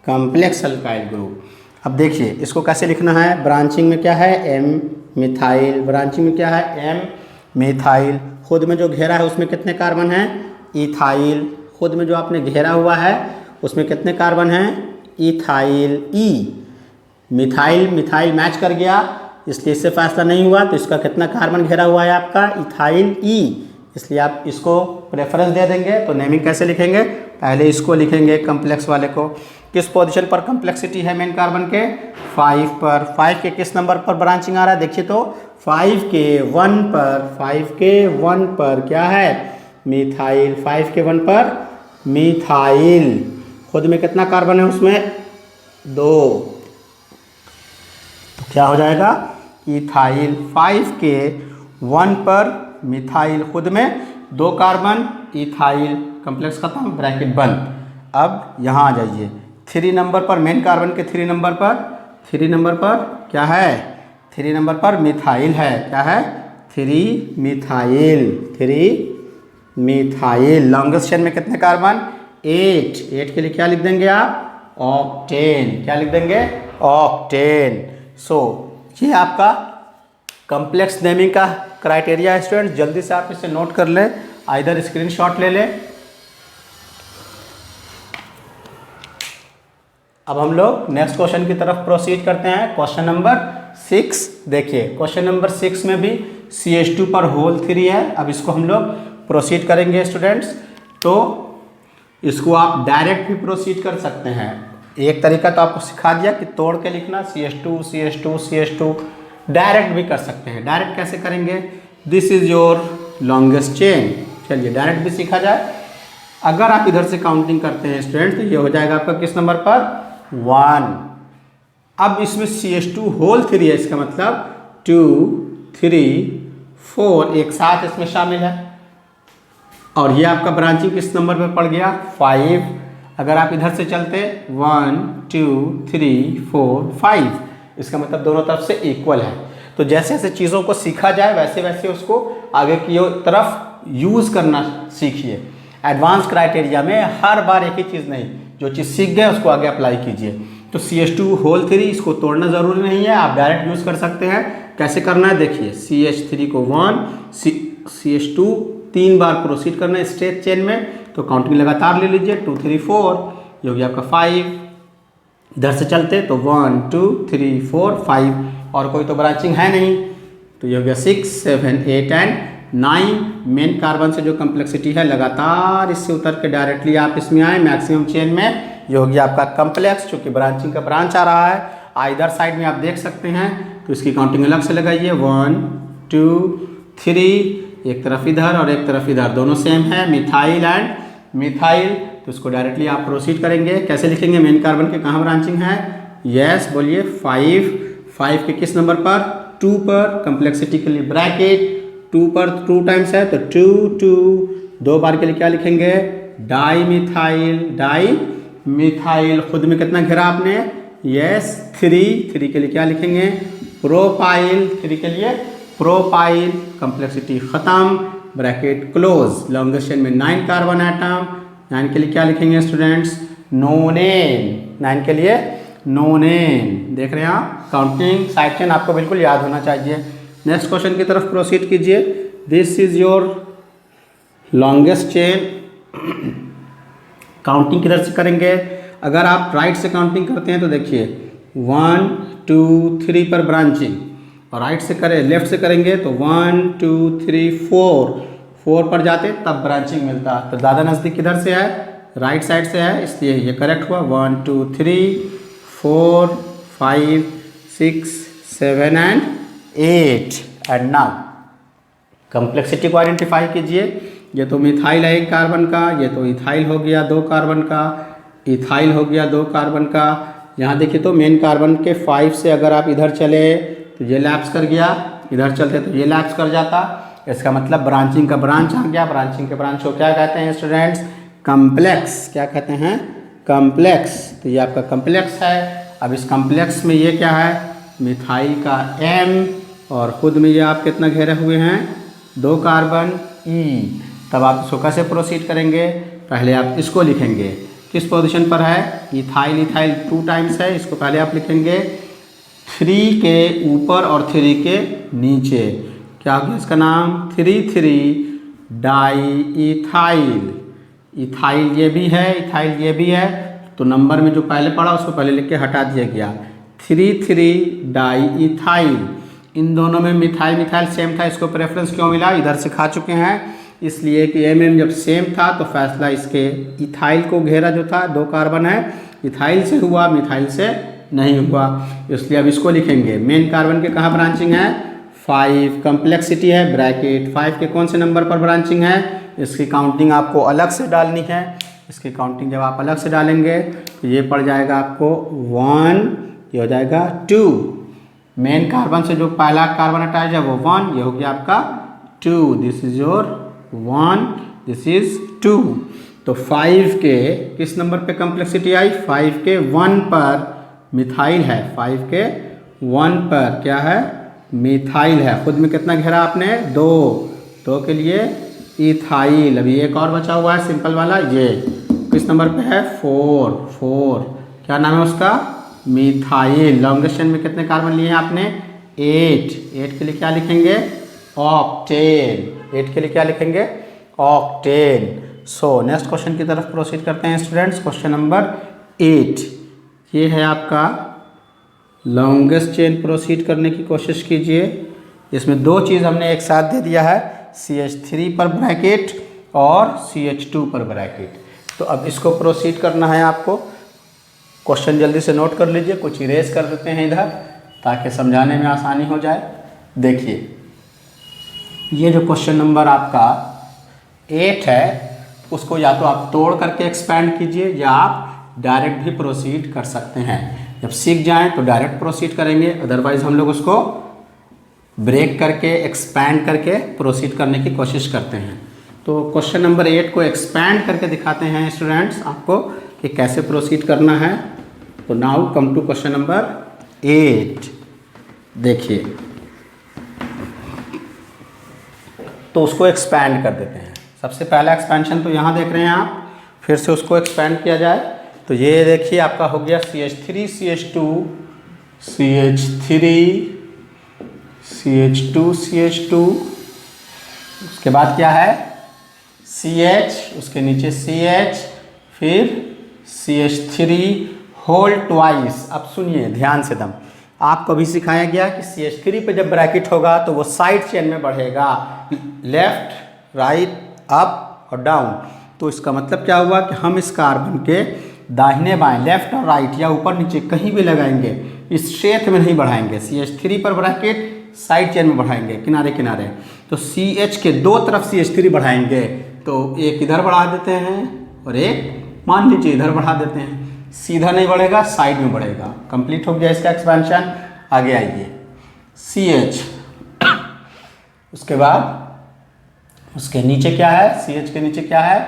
कम्प्लेक्स अल्काइल ग्रुप। अब देखिए इसको कैसे लिखना है, ब्रांचिंग में क्या है एम मिथाइल, ब्रांचिंग में क्या है एम मिथाइल, खुद में जो घेरा है उसमें कितने कार्बन हैं इथाइल, खुद में जो आपने घेरा हुआ है उसमें कितने कार्बन हैं इथाइल ई, मिथाइल मिथाइल मैच कर गया इसलिए इससे फासला नहीं हुआ, तो इसका कितना कार्बन घेरा हुआ है आपका इथाइल ई, इसलिए आप इसको प्रेफरेंस दे देंगे। तो नेमिंग कैसे लिखेंगे, पहले इसको लिखेंगे कम्प्लेक्स वाले को, किस पोजीशन पर कम्प्लेक्सिटी है मेन कार्बन के 5 पर, 5 के किस नंबर पर ब्रांचिंग आ रहा है देखिए तो 5 के 1 पर, 5 के 1 पर क्या है मिथाइल, 5 के 1 पर मिथाइल, खुद में कितना कार्बन है उसमें 2, तो क्या हो जाएगा इथाइल, 5 के 1 पर मिथाइल, खुद में 2 कार्बन इथाइल, कम्प्लेक्स खत्म ब्रैकेट बंद। अब यहाँ आ जाइए 3 नंबर पर मेन कार्बन के 3 नंबर पर, 3 नंबर पर क्या है 3 नंबर पर मिथाइल है, क्या है 3 मिथाइल, 3 मिथाइल, लॉन्गेस्ट चेन में कितने कार्बन 8, 8 के लिए क्या लिख देंगे आप ऑक्टेन, क्या लिख देंगे ऑक्टेन। सो ये आपका कम्प्लेक्स नेमिंग का क्राइटेरिया है स्टूडेंट, जल्दी से आप इसे नोट कर लें, आइदर स्क्रीनशॉट ले लें। अब हम लोग नेक्स्ट क्वेश्चन की तरफ प्रोसीड करते हैं, क्वेश्चन नंबर 6। देखिए क्वेश्चन नंबर 6 में भी CH2 पर होल 3 है। अब इसको हम लोग प्रोसीड करेंगे स्टूडेंट्स, तो इसको आप डायरेक्ट भी प्रोसीड कर सकते हैं, एक तरीका तो आपको सिखा दिया कि तोड़ के लिखना CH2 CH2 CH2, डायरेक्ट भी कर सकते हैं। डायरेक्ट कैसे करेंगे, this is your longest chain, चलिए डायरेक्ट भी सीखा जाए। अगर आप इधर से काउंटिंग करते हैं स्टूडेंट तो ये हो जाएगा आपका किस नंबर पर 1। अब इसमें CH2 होल 3 है, इसका मतलब 2 3 4 एक साथ इसमें शामिल है, और ये आपका ब्रांचिंग किस नंबर पर पड़ गया 5। अगर आप इधर से चलते 1 2 3 4 5, इसका मतलब दोनों तरफ से इक्वल है। तो जैसे जैसे चीज़ों को सीखा जाए वैसे वैसे उसको आगे की तरफ यूज़ करना सीखिए। एडवांस क्राइटेरिया में हर बार एक ही चीज़ नहीं, जो चीज़ सीख गए उसको आगे अप्लाई कीजिए। तो CH2 होल 3 इसको तोड़ना ज़रूरी नहीं है, आप डायरेक्ट यूज़ कर सकते हैं। कैसे करना है देखिए, CH3 को 1 CH2 3 बार प्रोसीड करना है स्ट्रेट चेन में, तो काउंटिंग लगातार ले लीजिए 2 3 4, ये हो गया आपका 5। इधर से चलते तो 1 2 3 4 5, और कोई तो ब्रांचिंग है नहीं, तो ये हो गया 6 7 8 एंड 9। मेन कार्बन से जो कम्प्लेक्सिटी है लगातार इससे उतर के डायरेक्टली आप इसमें आए मैक्सिमम चेन में, ये हो गया आपका कम्प्लेक्स, चूँकि ब्रांचिंग का ब्रांच आ रहा है आइदर साइड में आप देख सकते हैं, तो इसकी काउंटिंग अलग से लगाइए 1 2 3, एक तरफ इधर और एक तरफ इधर, दोनों सेम है मिथाइल एंड मिथाइल, तो इसको डायरेक्टली आप प्रोसीड करेंगे। कैसे लिखेंगे, मेन कार्बन के कहाँ ब्रांचिंग है, यस बोलिए 5 के किस नंबर पर 2 पर, कम्प्लेक्सिटी के लिए ब्रैकेट 2 पर 2 टाइम्स है तो 2 2, 2 बार के लिए क्या लिखेंगे डाई मिथाइल, खुद में कितना घेरा आपने यस 3 के लिए क्या लिखेंगे प्रोपाइल, 3 के लिए प्रोपाइल, कम्प्लेक्सिटी खत्म ब्रैकेट क्लोज। लॉन्गेस्ट चेन में 9 कार्बन एटम, 9 के लिए क्या लिखेंगे स्टूडेंट्स नोनेन, 9 के लिए नोनेन। देख रहे हैं आप, काउंटिंग साइड चेन आपको बिल्कुल याद होना चाहिए। नेक्स्ट क्वेश्चन की तरफ प्रोसीड कीजिए, this is your longest chain. Counting किधर से करेंगे, अगर आप राइट से काउंटिंग करते हैं तो देखिए 1 2 3 पर ब्रांचिंग, और राइट से करें लेफ्ट से करेंगे तो 1 2 3 4 पर जाते तब ब्रांचिंग मिलता, तो ज़्यादा नज़दीक किधर से है राइट साइड से है, इसलिए ये करेक्ट हुआ। 1 2 3 4 5 6 7 एंड 8 एंड नाउ कम्प्लेक्सिटी को आइडेंटिफाई कीजिए। ये तो मिथाइल है 1 कार्बन का, ये तो इथाइल हो गया 2 कार्बन का, इथाइल हो गया 2 कार्बन का। यहाँ देखिए तो मेन कार्बन के 5 से अगर आप इधर चले तो ये लैप्स कर गया, इधर चलते तो ये लैप्स कर जाता, इसका मतलब ब्रांचिंग का ब्रांच आ गया। ब्रांचिंग के ब्रांच को क्या कहते हैं स्टूडेंट्स कम्प्लेक्स, क्या कहते हैं कम्प्लेक्स, तो ये आपका कम्प्लेक्स है। अब इस कम्प्लेक्स में ये क्या है मिथाइल का M, और खुद में ये आप कितना घेरे हुए हैं 2 कार्बन E। तब आप इसको कैसे प्रोसीड करेंगे, पहले आप इसको लिखेंगे किस पोजीशन पर है, इथाइल। इथाइल 2 टाइम्स है, इसको पहले आप लिखेंगे 3 के ऊपर और 3 के नीचे। क्या हो गया इसका नाम, 3,3 डाई इथाइल। इथाइल ये भी है, इथाइल ये भी है, तो नंबर में जो पहले पढ़ा उसको पहले लिख के हटा दिया गया, 3,3 डाई इथाइल। इन दोनों में मिथाइल मिथाइल सेम था, इसको प्रेफरेंस क्यों मिला, इधर से खा चुके हैं, इसलिए कि एम जब सेम था तो फैसला इसके इथाइल को घेरा जो था, 2 कार्बन है, इथाइल से हुआ, मिथाइल से नहीं हुआ, इसलिए अब इसको लिखेंगे। मेन कार्बन के कहाँ ब्रांचिंग है, 5, कम्प्लेक्सिटी है ब्रैकेट 5 के कौन से नंबर पर ब्रांचिंग है, इसकी काउंटिंग आपको अलग से डालनी है। इसकी काउंटिंग जब आप अलग से डालेंगे तो ये पड़ जाएगा आपको 1, ये हो जाएगा 2। मेन कार्बन से जो पहला कार्बन हटाया जाए वो 1, ये हो गया आपका 2, this is your 1, this is 2। तो 5 के किस नंबर पे कम्प्लेक्सिटी आई, 5 के 1 पर मिथाइल है, 5 के 1 पर क्या है, मिथाइल है। खुद में कितना घेरा आपने, 2 के लिए इथाइल। अभी एक और बचा हुआ है सिंपल वाला, ये किस नंबर पे है, 4, क्या नाम है उसका, मिथाइल। लॉन्गेस्ट चेन में कितने कार्बन लिए हैं आपने, 8 के लिए क्या लिखेंगे, ऑक्टेन। 8 के लिए क्या लिखेंगे, ऑक्टेन। सो नेक्स्ट क्वेश्चन की तरफ प्रोसीड करते हैं स्टूडेंट्स। क्वेश्चन नंबर 8, ये है आपका लॉन्गेस्ट चेन। प्रोसीड करने की कोशिश कीजिए। इसमें 2 चीज़ हमने एक साथ दे दिया है, CH3 पर ब्रैकेट और CH2 पर ब्रैकेट। तो अब इसको प्रोसीड करना है आपको। क्वेश्चन जल्दी से नोट कर लीजिए, कुछ इरेज कर देते हैं इधर ताकि समझाने में आसानी हो जाए। देखिए ये जो क्वेश्चन नंबर आपका 8 है, उसको या तो आप तोड़ करके एक्सपैंड कीजिए या आप डायरेक्ट भी प्रोसीड कर सकते हैं। जब सीख जाएं तो डायरेक्ट प्रोसीड करेंगे, अदरवाइज हम लोग उसको ब्रेक करके एक्सपैंड करके प्रोसीड करने की कोशिश करते हैं। तो क्वेश्चन नंबर 8 को एक्सपैंड करके दिखाते हैं स्टूडेंट्स आपको कि कैसे प्रोसीड करना है। तो now come to question number 8। देखिए तो उसको एक्सपैंड कर देते हैं। सबसे पहला एक्सपेंशन तो यहाँ देख रहे हैं आप, फिर से उसको एक्सपैंड किया जाए तो ये देखिए आपका हो गया CH3 CH2 CH3 CH2 CH2, उसके बाद क्या है CH, उसके नीचे CH, फिर CH3 होल ट्वाइस। अब सुनिए ध्यान से दम, आपको भी सिखाया गया कि CH3 पे जब ब्रैकेट होगा तो वो साइड चेन में बढ़ेगा, लेफ्ट राइट अप और डाउन। तो इसका मतलब क्या हुआ कि हम इस कार्बन के दाहिने बाएं, लेफ्ट और राइट या ऊपर नीचे कहीं भी लगाएंगे, इस स्ट्रेट में नहीं बढ़ाएंगे। CH3 पर ब्रैकेट साइड चेन में बढ़ाएंगे, किनारे किनारे। तो CH के 2 तरफ CH3 बढ़ाएंगे, तो एक इधर बढ़ा देते हैं और एक मान लीजिए इधर बढ़ा देते हैं। सीधा नहीं बढ़ेगा, साइड में बढ़ेगा। कंप्लीट हो गया इसका एक्सपेंशन। आगे आइए CH, उसके बाद उसके नीचे क्या है, CH के नीचे क्या है,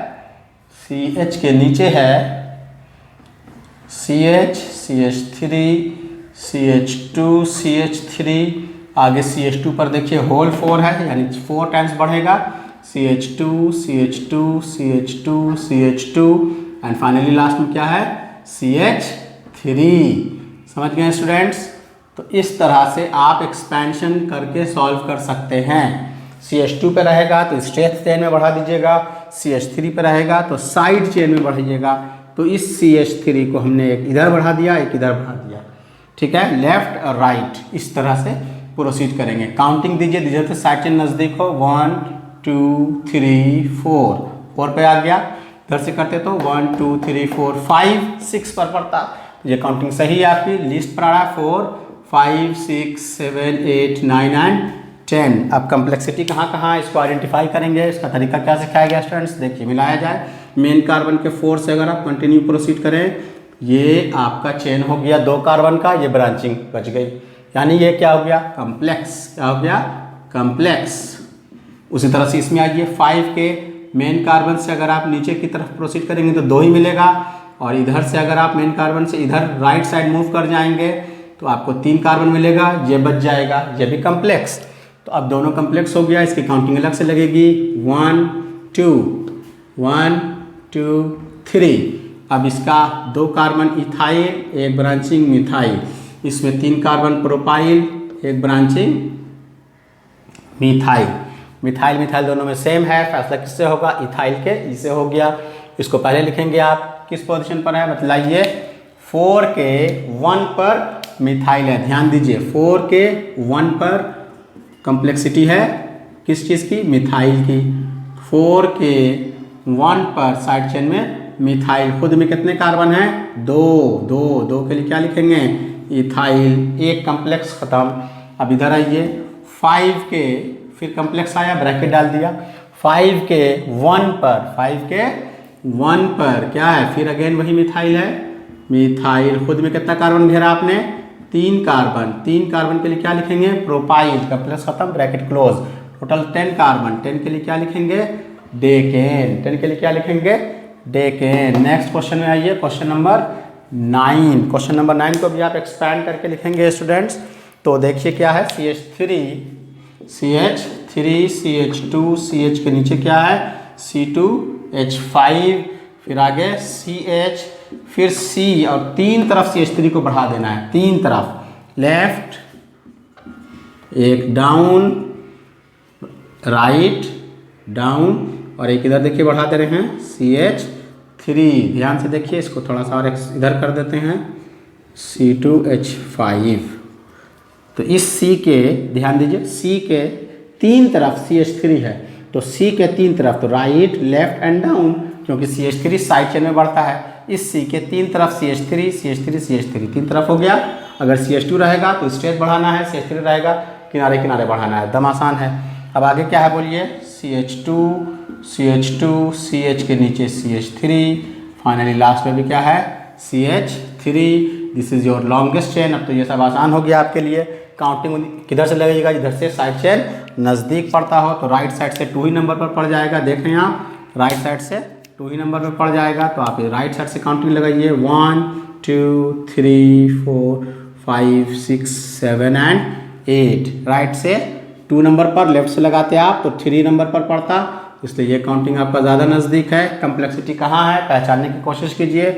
CH के नीचे है CH CH3 CH2 CH3, आगे CH2 पर देखिए होल 4 है, यानी 4 टाइम्स बढ़ेगा, CH2 CH2 CH2 CH2 and finally last में क्या है CH3। समझ गए स्टूडेंट्स। तो इस तरह से आप एक्सपेंशन करके सॉल्व कर सकते हैं। CH2 पे रहेगा तो स्ट्रेट चेन में बढ़ा दीजिएगा, CH3 पे रहेगा तो साइड चेन में बढ़ाइएगा। तो इस CH3 को हमने एक इधर बढ़ा दिया, एक इधर बढ़ा दिया, ठीक है, लेफ्ट और राइट, इस तरह से प्रोसीड करेंगे। काउंटिंग दीजिए, दीजिए तो साइड चेन नज़दीक हो, 1 2 3 4 पे आ गया। इधर से करते तो 1 2 3 4 5 6 पर पड़ता। ये काउंटिंग सही है आपकी, लिस्ट पर आ रहा है 4 5 6 7 8 9 एंड 10। अब कम्प्लेक्सिटी कहाँ कहाँ है इसको आइडेंटिफाई करेंगे। इसका तरीका क्या सिखाया गया स्टूडेंट्स, देखिए मिलाया जाए। मेन कार्बन के 4 से अगर आप कंटिन्यू प्रोसीड करें, ये आपका चेन हो गया 2 कार्बन का, ये ब्रांचिंग बच गई, यानी ये क्या हो गया कम्प्लेक्स, क्या हो गया कम्प्लेक्स। उसी तरह से इसमें आइए 5 के मेन कार्बन से अगर आप नीचे की तरफ प्रोसीड करेंगे तो 2 ही मिलेगा, और इधर से अगर आप मेन कार्बन से इधर राइट साइड मूव कर जाएंगे तो आपको 3 कार्बन मिलेगा, ये बच जाएगा, ये भी कम्प्लेक्स। तो अब दोनों कम्प्लेक्स हो गया, इसकी काउंटिंग अलग से लगेगी 1 2 1 2 3। अब इसका 2 कार्बन इथाइल, 1 ब्रांचिंग मिथाइल, इसमें 3 carbon propyl, 1 branching methyl. Methyl methyl दोनों में सेम है, फैसला किससे होगा? इथाइल के ई से हो गया। इसको पहले लिखेंगे आप किस पोजीशन पर है बतलाइए? 4 के 1 पर मिथाइल है। ध्यान दीजिए 4 के 1 पर कॉम्प्लेक्सिटी है किस चीज़ की? मिथाइल की। 4 के 1 पर साइड चेन में मिथाइल, खुद में कितने कार्बन हैं? 2 के लिए क्या लिखेंगे? इथाइल। एक कॉम्प्लेक्स खत्म। अब इधर आइए 5 के फिर कॉम्प्लेक्स आया, ब्रैकेट डाल दिया। 5 के 1 पर क्या है? फिर अगेन वही मिथाइल है। मिथाइल खुद में कितना कार्बन घेरा आपने? 3 कार्बन। 3 कार्बन के लिए क्या लिखेंगे? प्रोपाइल। कॉम्प्लेक्स खत्म, ब्रैकेट क्लोज। Total 10 carbon. 10 के लिए क्या लिखेंगे? डेकेन। 10 के लिए क्या लिखेंगे? डेकेन। नेक्स्ट क्वेश्चन में आइए, क्वेश्चन नंबर 9। क्वेश्चन नंबर 9 को भी आप एक्सपैंड करके लिखेंगे स्टूडेंट्स। तो देखिए क्या है? CH3 CH2 CH के नीचे क्या है? C2H5, फिर आगे CH, फिर C, और 3 तरफ CH3 को बढ़ा देना है। 3 तरफ, लेफ्ट, एक डाउन, राइट, डाउन, और एक इधर देखिए बढ़ा दे रहे हैं CH3। ध्यान से देखिए, इसको थोड़ा सा और इधर कर देते हैं C2H5। तो इस C के, ध्यान दीजिए C के 3 तरफ CH3 है, तो C के 3 तरफ, तो राइट, लेफ्ट एंड डाउन, क्योंकि CH3 साइड चेन में बढ़ता है। इस C के 3 तरफ CH3 CH3 CH3 3 तरफ हो गया। अगर CH2 रहेगा तो स्ट्रेट बढ़ाना है, CH3 रहेगा किनारे किनारे बढ़ाना है, एकदम आसान है। अब आगे क्या है बोलिए? CH2 CH के नीचे CH3, फाइनली लास्ट में भी क्या है? CH3। This is your longest chain. अब तो ये सब आसान हो गया आपके लिए। काउंटिंग किधर से लगेगा? इधर से साइड चेन नज़दीक पड़ता हो तो राइट साइड से 2 ही नंबर पर पड़ जाएगा। देख रहे हैं आप, राइट साइड से 2 ही नंबर पर पड़ जाएगा। तो आप राइट साइड से काउंटिंग लगाइए, 1 2 3 4 5 6 7 एंड 8। राइट से 2 नंबर पर, लेफ्ट से लगाते आप तो 3 नंबर पर पड़ता, इसलिए ये काउंटिंग आपका ज़्यादा नज़दीक है। कम्प्लेक्सिटी कहाँ है पहचानने की कोशिश कीजिए।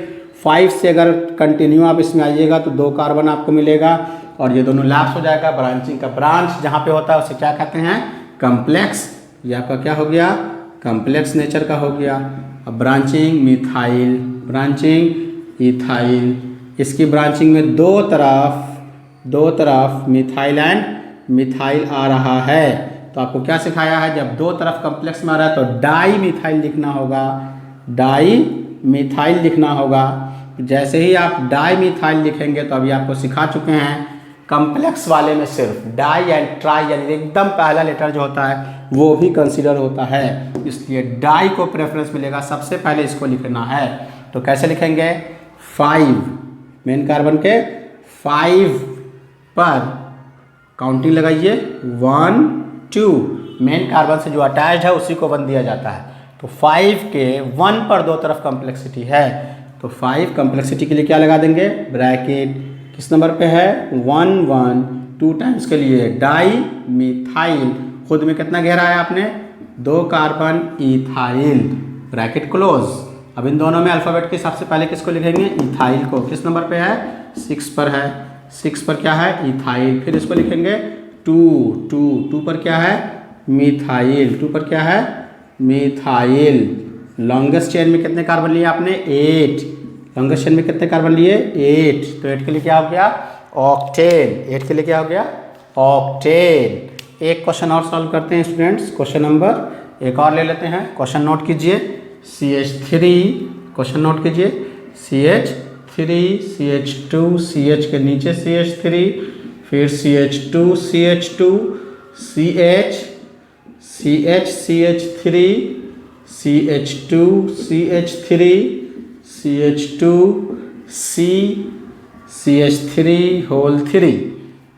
5 से अगर कंटिन्यू आप इसमें आइएगा तो 2 कार्बन आपको मिलेगा, और ये दोनों लैप्स हो जाएगा। ब्रांचिंग का ब्रांच जहाँ पे होता है उसे क्या कहते हैं? कम्प्लेक्स। ये आपका क्या हो गया? कम्प्लेक्स नेचर का हो गया। अब ब्रांचिंग मिथाइल, ब्रांचिंग इथाइल, इसकी ब्रांचिंग में दो तरफ मिथाइल एंड मिथाइल आ रहा है। तो आपको क्या सिखाया है? जब 2 तरफ कम्प्लेक्स में आ रहा है तो डाई मिथाइल लिखना होगा, डाई मिथाइल लिखना होगा। जैसे ही आप डाई मिथाइल लिखेंगे तो अभी आपको सिखा चुके हैं कम्प्लेक्स वाले में सिर्फ डाई एंड ट्राई, यानी एकदम पहला लेटर जो होता है वो भी कंसीडर होता है, इसलिए डाई को प्रेफरेंस मिलेगा। सबसे पहले इसको लिखना है, तो कैसे लिखेंगे? 5 मेन कार्बन के 5 पर काउंटिंग लगाइए, 1 2 मेन कार्बन से जो अटैच्ड है उसी को 1 दिया जाता है। तो 5 के 1 पर 2 तरफ कम्प्लेक्सिटी है, तो 5 कम्प्लेक्सिटी के लिए क्या लगा देंगे? ब्रैकेट। किस नंबर पे है? 1 1 2 टाइम्स के लिए डाई मिथाइल, खुद में कितना घेरा है आपने? 2 कार्बन इथाइल, ब्रैकेट क्लोज। अब इन दोनों में अल्फ़ाबेट के सबसे पहले किसको लिखेंगे? इथाइल को। किस नंबर पे है? 6 पर है। 6 पर क्या है? इथाइल। फिर इसको लिखेंगे 2 पर क्या है? मिथाइल। 2 पर क्या है? मिथाइल। लॉन्गेस्ट चेन में कितने कार्बन लिए आपने? 8। लॉन्गेस्ट चेन में कितने कार्बन लिए? 8। तो 8 के लिए क्या हो गया? ऑक्टेन। 8 के लिए क्या हो गया? ऑक्टेन। एक क्वेश्चन और सॉल्व करते हैं स्टूडेंट्स। क्वेश्चन नंबर एक और ले लेते हैं। क्वेश्चन नोट कीजिए, CH3, क्वेश्चन नोट कीजिए, CH3 CH2 CH के नीचे CH3, फिर CH2 CH2 CH CH3 CH2 CH3 CH2 CH3 whole 3।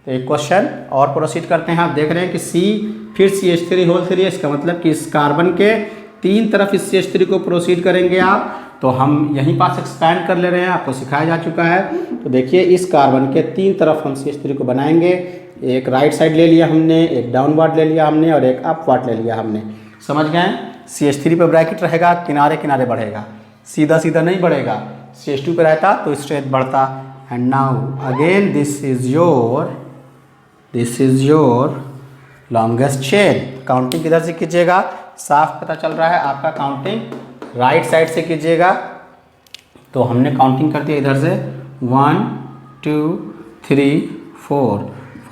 तो एक क्वेश्चन और प्रोसीड करते हैं। आप देख रहे हैं कि C फिर CH3 होल 3 है, इसका मतलब कि इस कार्बन के 3 तरफ इस CH3 को प्रोसीड करेंगे आप, तो हम यहीं पास एक्सपैंड कर ले रहे हैं, आपको सिखाया जा चुका है। तो देखिए इस कार्बन के 3 तरफ हम CH3 को बनाएंगे। एक राइट साइड ले लिया हमने, एक डाउनवर्ड ले लिया हमने, और एक अपवर्ड ले लिया हमने। समझ गए? CH3 पर ब्रैकेट रहेगा, किनारे किनारे बढ़ेगा, सीधा सीधा नहीं बढ़ेगा। CH2 पे रहता तो स्ट्रेंथ बढ़ता। And now again this is your longest chain. Counting किधर से कीजिएगा, साफ पता चल रहा है आपका काउंटिंग राइट साइड से कीजिएगा। तो हमने काउंटिंग कर दिया इधर से 1 2 3 4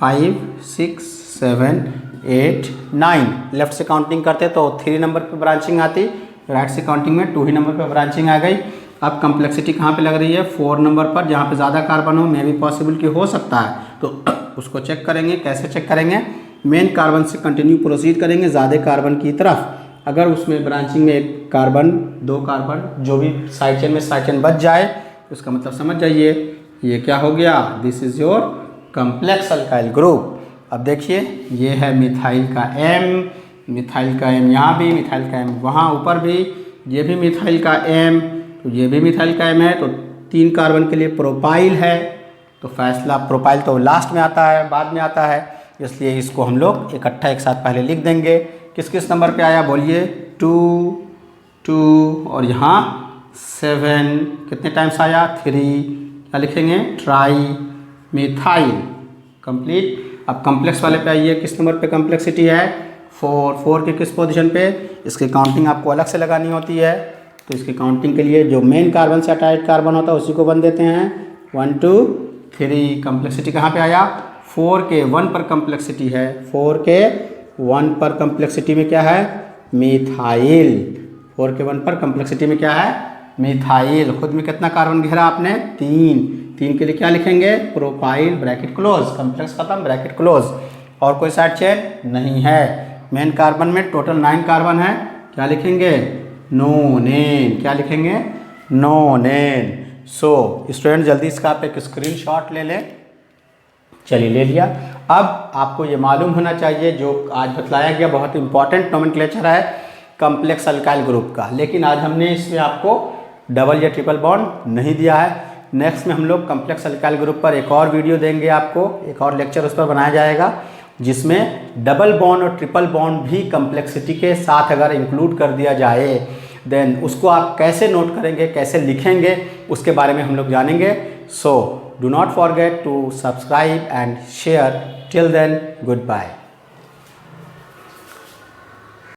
5 6 7 8 9। लेफ्ट से काउंटिंग करते तो 3 नंबर पे ब्रांचिंग आती, राइट से काउंटिंग में 2 ही नंबर पे ब्रांचिंग आ गई। अब कम्प्लेक्सिटी कहाँ पे लग रही है, 4 नंबर पर, जहाँ पे ज़्यादा कार्बन हो, मे भी पॉसिबल कि हो सकता है। तो उसको चेक करेंगे, कैसे चेक करेंगे, मेन कार्बन से कंटिन्यू प्रोसीड करेंगे ज़्यादा कार्बन की तरफ। अगर उसमें ब्रांचिंग में 1 कार्बन 2 कार्बन जो भी साइड चेन में साइड चेन बच जाए, उसका मतलब समझ जाइए ये क्या हो गया, this is your complex alkyl group. अब देखिए ये है मिथाइल का M, मिथाइल का M यहाँ भी, मिथाइल का M वहाँ ऊपर भी, ये भी मिथाइल का M, तो ये भी मिथाइल का M है। तो 3 कार्बन के लिए प्रोपाइल है, तो फैसला प्रोपाइल तो लास्ट में आता है, बाद में आता है, इसलिए इसको हम लोग इकट्ठा एक साथ पहले लिख देंगे। किस किस नंबर पे आया बोलिए, 2 2 और यहाँ 7, कितने टाइम्स आया, 3, क्या लिखेंगे, ट्राई मिथाइल कंप्लीट। अब कम्प्लेक्स वाले पे आइए, किस नंबर पे कम्प्लेक्सिटी है, 4 के किस पोजीशन पे, इसकी काउंटिंग आपको अलग से लगानी होती है। तो इसकी काउंटिंग के लिए जो मेन कार्बन से अटैच्ड कार्बन होता है उसी को 1 देते हैं, 1 2 3। कम्प्लेक्सिटी कहाँ पे आया, 4 के 1 पर कम्प्लेक्सिटी है, 4 के 1 पर कम्प्लेक्सिटी में क्या है, मिथाइल। 4 के 1 पर कम्प्लेक्सिटी में क्या है, मिथाइल। खुद में कितना कार्बन घेरा आपने, 3 के लिए क्या लिखेंगे, प्रोपाइल ब्रैकेट क्लोज, कम्प्लेक्स खत्म ब्रैकेट क्लोज। और कोई साइड चेन नहीं है। मेन कार्बन में टोटल 9 कार्बन है, क्या लिखेंगे, नोनेन, क्या लिखेंगे, नोनेन। सो स्टूडेंट जल्दी इसका आप एक स्क्रीनशॉट ले लें। चलिए ले लिया। अब आपको ये मालूम होना चाहिए जो आज बतलाया गया बहुत इंपॉर्टेंट नोमेनक्लेचर है कम्प्लेक्स अल्काइल ग्रुप का, लेकिन आज हमने इसमें आपको डबल या ट्रिपल बॉन्ड नहीं दिया है। नेक्स्ट में हम लोग कम्प्लेक्स अल्काइल ग्रुप पर एक और वीडियो देंगे आपको, एक और लेक्चर उस पर बनाया जाएगा, जिसमें डबल बॉन्ड और ट्रिपल बॉन्ड भी कम्प्लेक्सिटी के साथ अगर इंक्लूड कर दिया जाए, देन उसको आप कैसे नोट करेंगे, कैसे लिखेंगे, उसके बारे में हम लोग जानेंगे। So do not forget to subscribe and share. Till then, good bye.